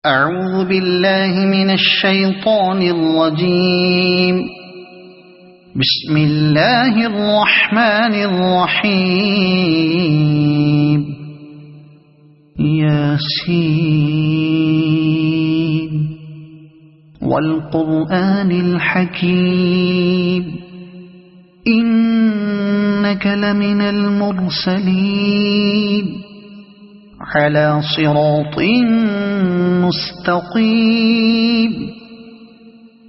أعوذ بالله من الشيطان الرجيم. بسم الله الرحمن الرحيم. ياسين والقرآن الحكيم إنك لمن المرسلين على صراط مستقيم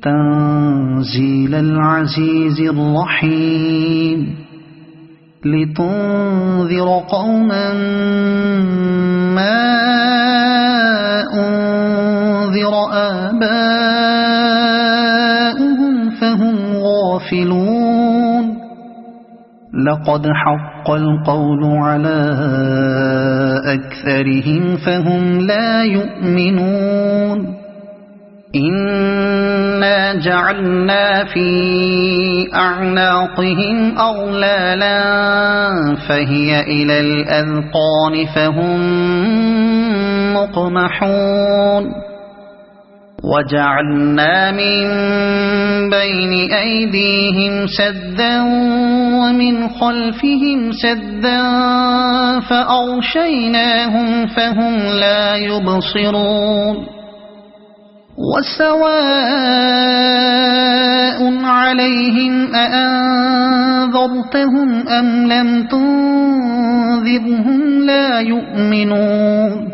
تنزيل العزيز الرحيم لتنذر قوما ما أنذر آباؤهم فهم غافلون. لقد حق القول على أكثرهم فهم لا يؤمنون. إنا جعلنا في أعناقهم أغلالا فهي إلى الأذقان فهم مقمحون. وجعلنا من بين أيديهم سدا ومن خلفهم سدا فأغشيناهم فهم لا يبصرون. وسواء عليهم أأنذرتهم أم لم تنذرهم لا يؤمنون.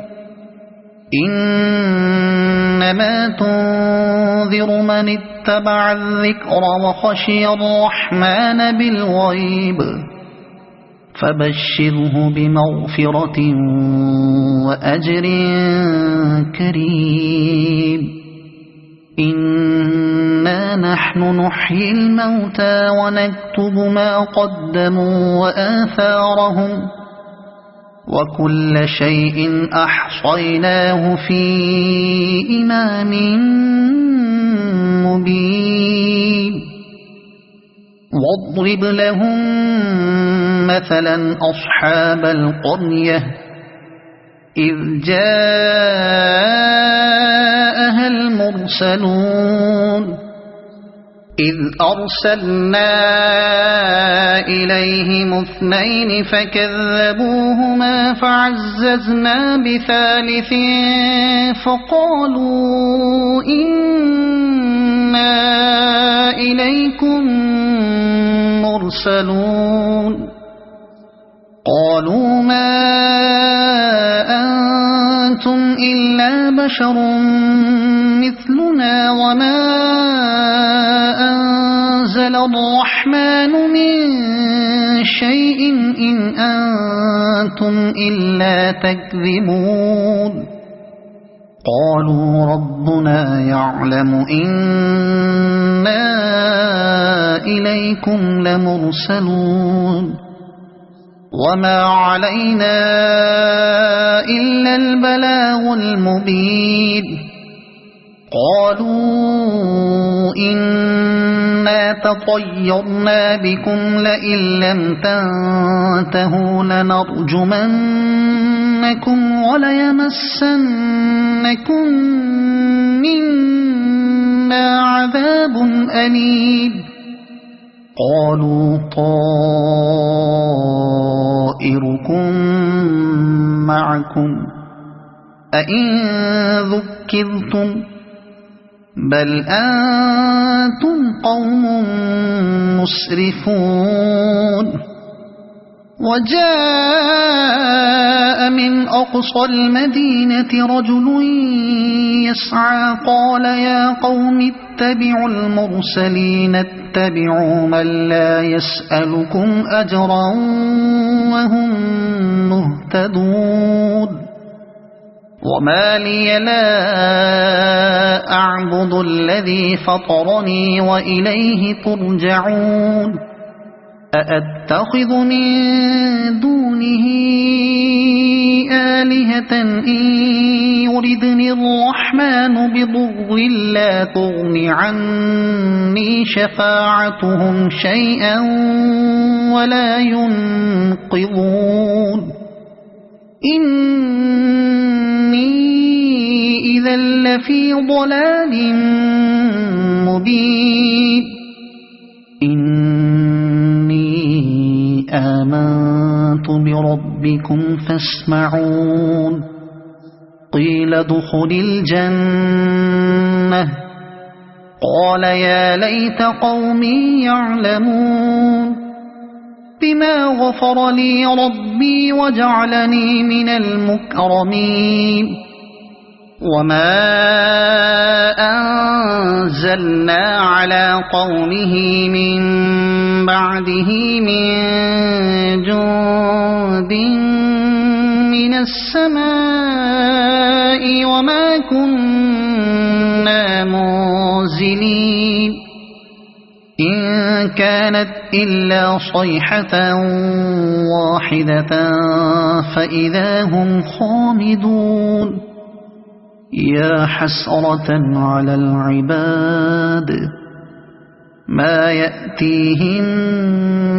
إنما تنذر من اتبع الذكر وخشي الرحمن بالغيب فبشره بمغفرة وأجر كريم. إنا نحن نحيي الموتى ونكتب ما قدموا وآثارهم وكل شيء أحصيناه في إمام مبين. واضرب لهم مثلا أصحاب القرية إذ جاءها المرسلون إذ أرسلنا إليهم اثنين فكذبوهما فعززنا بثالث فقالوا إنا إليكم مرسلون. قالوا ما أنتم إلا بشر مثلنا وما أنزل الرحمن من شيء إن أنتم إلا تكذبون. قالوا ربنا يعلم إنا إليكم لمرسلون وما علينا إلا البلاغ المبين. قالوا إنا تطيرنا بكم لئن لم تنتهوا لنرجمنكم وليمسنكم منا عذاب أليم. قالوا طائركم معكم أئن ذكرتم بل أنتم قوم مسرفون. وجاء من أقصى المدينة رجل يسعى قال يا قوم اتبعوا المرسلين اتبعوا من لا يسألكم أجرا وهم مهتدون. وما لي لا أعبد الذي فطرني وإليه ترجعون. أأتخذ من دونه آلهة إن يردني الرحمن بضر لا تغن عني شفاعتهم شيئا ولا ينقذون. إني إذا لفي ضلال مبين إني آمنت بربكم فاسمعون قيل ادخل الجنة قال يا ليت قومي يعلمون بما غفر لي ربي وجعلني من المكرمين وما أنزلنا على قومه من بعده من جند من السماء وما كنا منزلين إن كانت إلا صيحة واحدة فإذا هم خامدون يا حسرة على العباد ما يأتيهم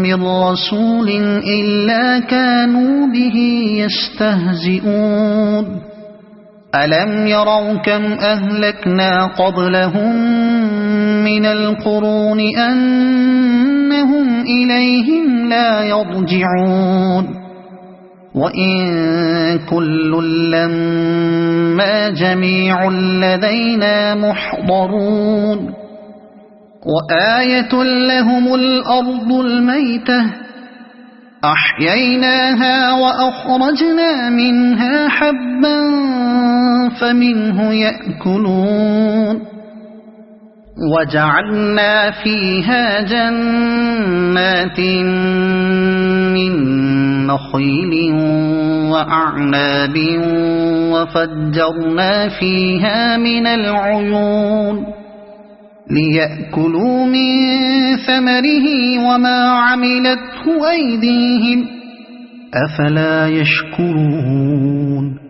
من رسول إلا كانوا به يستهزئون ألم يروا كم أهلكنا قبلهم من القرون أنهم إليهم لا يرجعون وإن كل لما جميع لدينا محضرون وآية لهم الأرض الميتة أحييناها وأخرجنا منها حبا فمنه يأكلون وجعلنا فيها جنات من نخيل وأعناب وفجرنا فيها من العيون ليأكلوا من ثمره وما عملته أيديهم أفلا يشكرون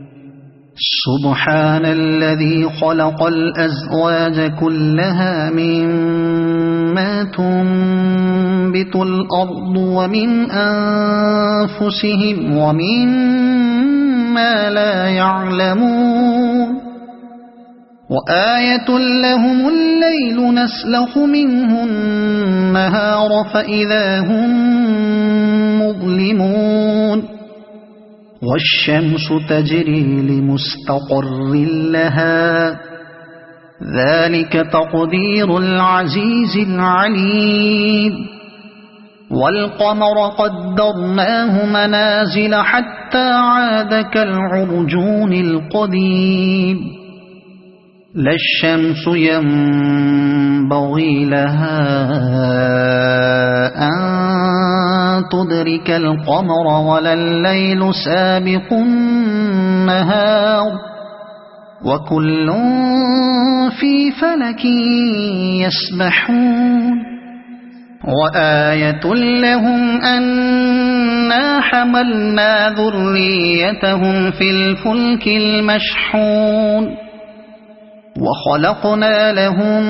سبحان الذي خلق الأزواج كلها مما تنبت الأرض ومن أنفسهم ومما لا يعلمون وآية لهم الليل نسلخ منه النهار فإذا هم مظلمون والشمس تجري لمستقر لها ذلك تقدير العزيز العليم والقمر قدرناه منازل حتى عاد كالعرجون القديم لا الشمس ينبغي لها أن تدرك القمر ولا الليل سابق النهار وكل في فلك يسبحون وآية لهم أنا حملنا ذريتهم في الفلك المشحون وخلقنا لهم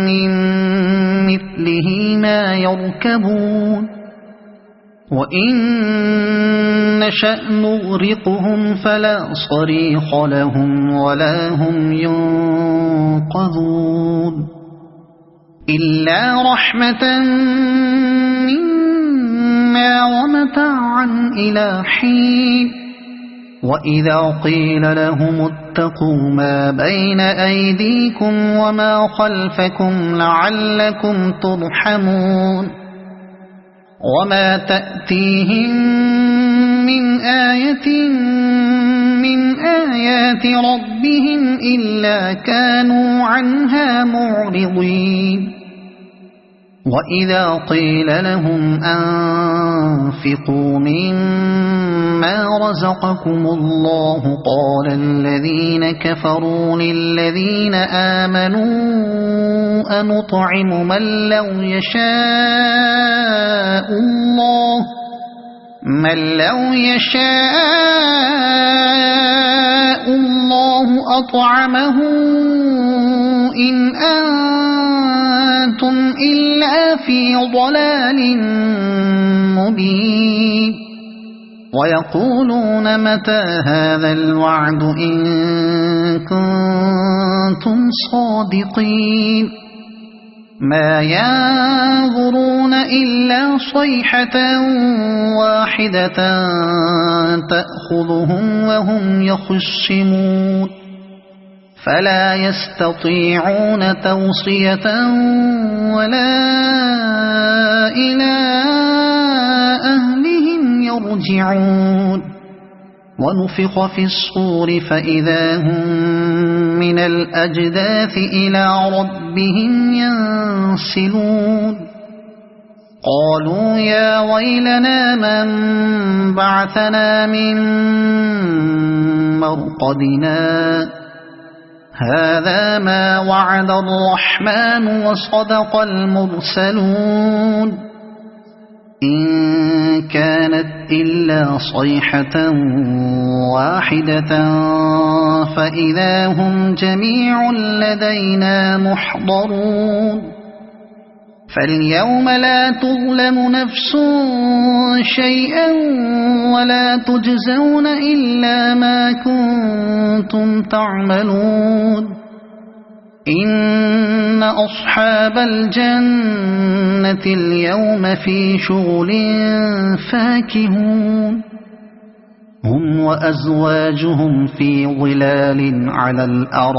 من مثله ما يركبون وإن نشأ نغرقهم فلا صريخ لهم ولا هم ينقذون إلا رحمة منا ومتاعا إلى حين وإذا قيل لهم اتقوا ما بين أيديكم وما خلفكم لعلكم ترحمون وما تأتيهم من آية من آيات ربهم إلا كانوا عنها معرضين وإذا قيل لهم أنفقوا مما رزقكم الله قال الذين كفروا للذين آمنوا أنطعم من لو يشاء الله أطعمه إن أنتم إلا في ضلال مبين ويقولون متى هذا الوعد إن كنتم صادقين ما ينظرون إلا صيحة واحدة تأخذهم وهم يخصمون فلا يستطيعون توصية ولا إلى أهلهم يرجعون ونفخ في الصور فإذا هم من الأجداث إلى ربهم ينسلون قالوا يا ويلنا من بعثنا من مرقدنا هذا ما وعد الرحمن وصدق المرسلون إن كانت إلا صيحة واحدة فإذا هم جميع لدينا محضرون فاليوم لا تظلم نفس شيئا ولا تجزون إلا ما كنتم تعملون إن أصحاب الجنة اليوم في شغل فاكهون هم وأزواجهم في ظلال على الأرائك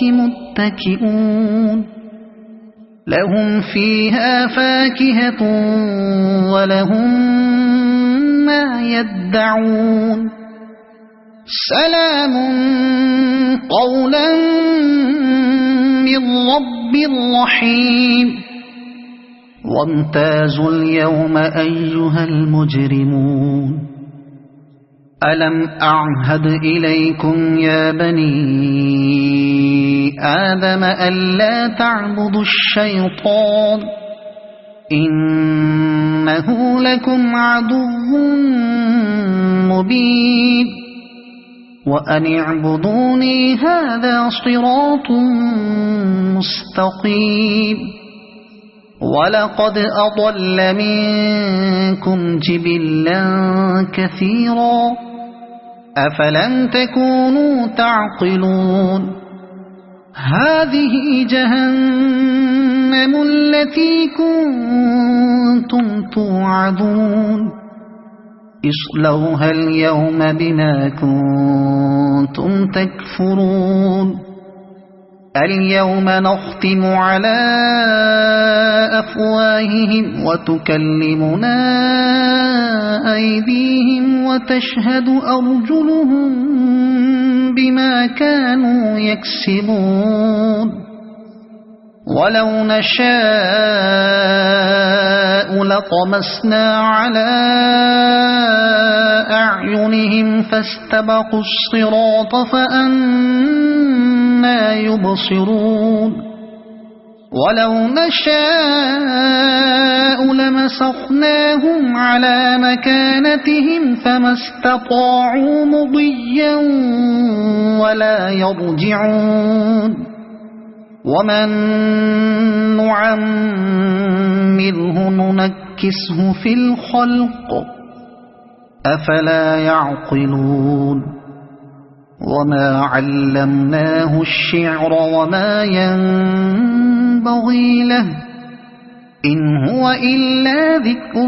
متكئون لهم فيها فاكهة ولهم ما يدعون سلام قولا من رب رحيم وامتازوا اليوم أيها المجرمون ألم أعهد إليكم يا بني آدم ألا تعبدوا الشيطان إنه لكم عدو مبين وأن اعبدوني هذا صراط مستقيم ولقد أضل منكم جبلا كثيرا أفلم تكونوا تعقلون هذه جهنم التي كنتم توعدون اصلوها اليوم بما كنتم تكفرون اليوم نختم على أفواههم وتكلمنا أيديهم وتشهد أرجلهم بما كانوا يكسبون ولو نشاء لطمسنا على أعينهم فاستبقوا الصراط فأنى يبصرون ولو نشاء لمسخناهم على مكانتهم فما استطاعوا مضيا ولا يرجعون ومن نعمره ننكسه في الخلق أفلا يعقلون وما علمناه الشعر وما ينبغي له إن هو إلا ذكر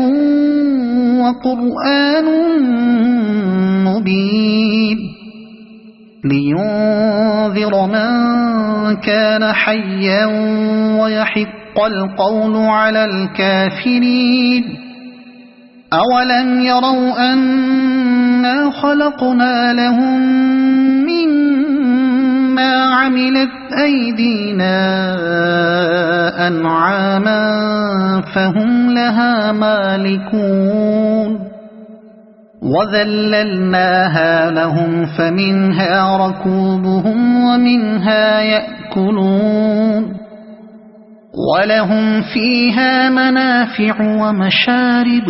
وقرآن مبين لينذر من كان حيا ويحق القول على الكافرين أولم يروا أنا خلقنا لهم مما عملت أيدينا أنعاما فهم لها مالكون وذللناها لهم فمنها ركوبهم ومنها يأكلون ولهم فيها منافع ومشارب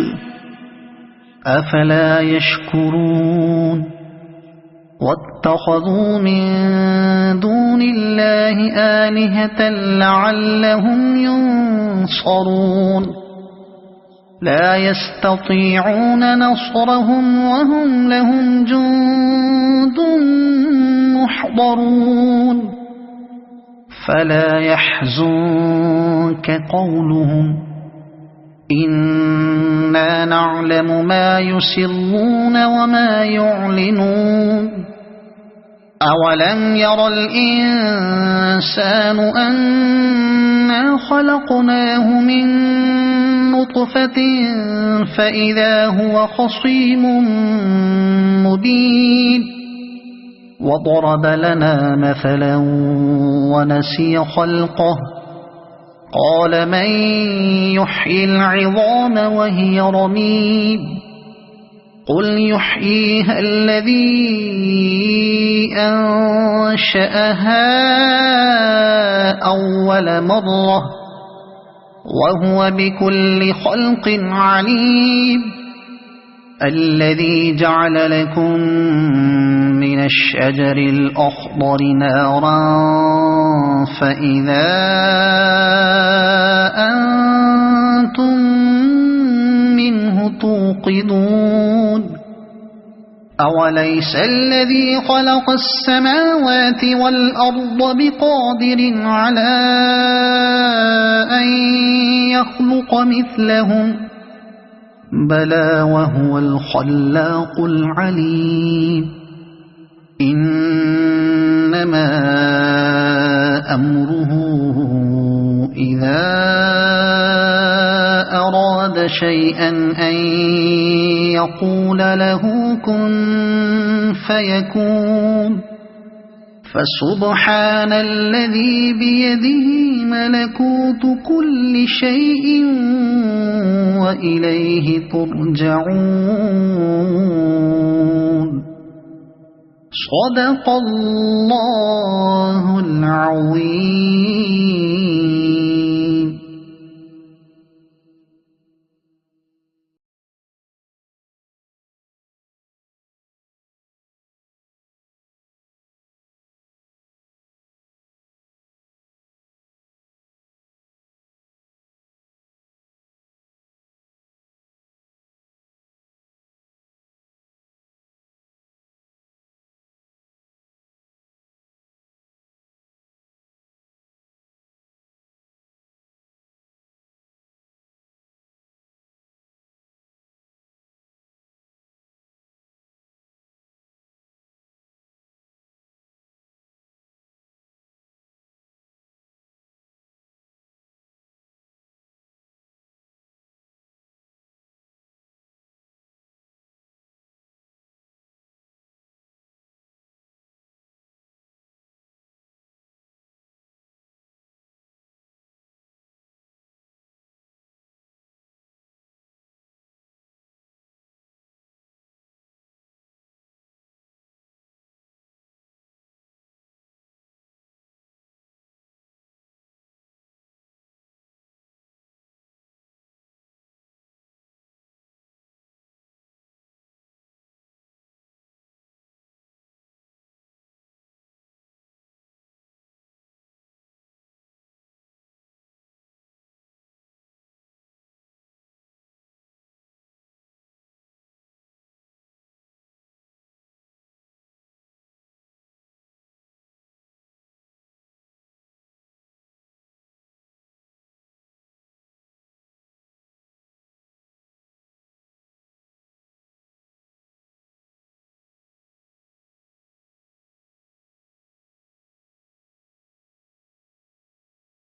أفلا يشكرون واتخذوا من دون الله آلهة لعلهم ينصرون لا يستطيعون نصرهم وهم لهم جند محضرون فلا يحزنك قولهم إنا نعلم ما يسرون وما يعلنون أولم ير الإنسان أنا خلقناه من نطفة فإذا هو خصيم مبين وضرب لنا مثلا ونسي خلقه قال من يحيي العظام وهي رميم قل يحييها الذي أنشأها أول مرة وهو بكل خلق عليم الذي جعل لكم من الشجر الأخضر نارا فإذا أنتم منه توقدون أوليس الذي خلق السماوات والأرض بقادر على أن يخلق مثلهم بلى وهو الخلاق العليم إنما أمره إذا أراد شيئا أن يقول له كن فيكون فسبحان الذي بيده ملكوت كل شيء وإليه ترجعون صدق الله العظيم.